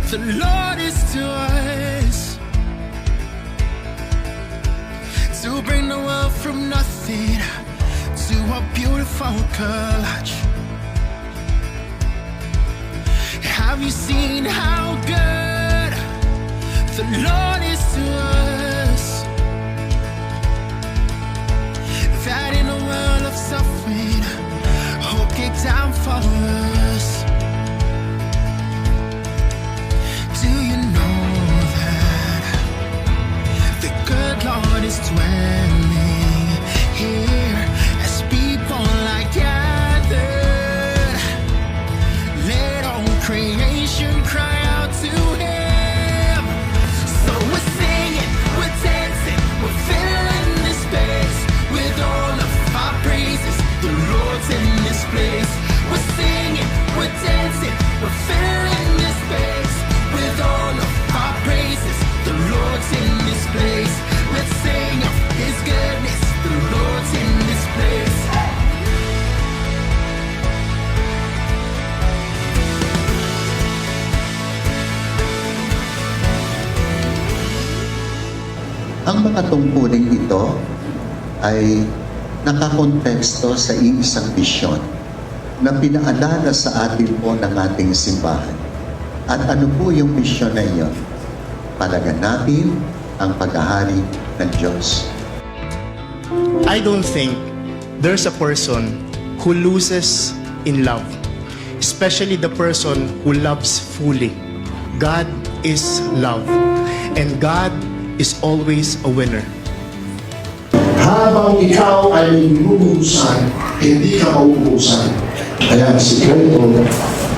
the Lord is to us, to bring the world from nothing to a beautiful collage. Have you seen how good the Lord is to us? That in a world of suffering, hope came down for us. Do you know that the good Lord is dwelling here as people are gathered? Let all creation cry out to Him. So we're singing, we're dancing, we're filling this space with all of our praises. The Lord's in this place. We're singing, we're dancing, we're filling this space with all of our praises. The Lord's in this place. Let's sing of His goodness. The Lord's in this place. Ang mga tungkulin ito ay nakakonteksto sa iisang misyon na pinaalala sa atin po ng ating simbahan. At ano po yung misyon na iyon? Palaganapin ang paghahari ng Diyos. I don't think there's a person who loses in love, especially the person who loves fully. God is love, and God is always a winner. Habang ikaw ay lulubusan, hindi ka mauubusan. Kaya ang sikreto,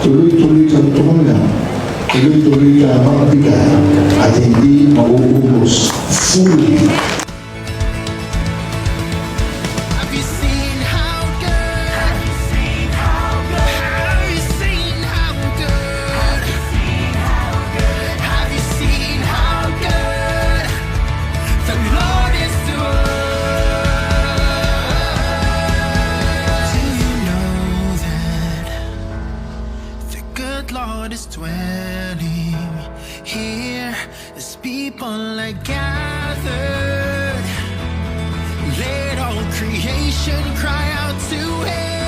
tuloy-tuloy kang tumanggap, tuloy-tuloy kang magbigay, at hindi mauubos. Fully. Have you seen how good? Have you seen how good? Have you seen how good? Have you seen how good the Lord is to us? Do you know that the good Lord is dwelling here as people are gathered? Let all creation cry out to Him.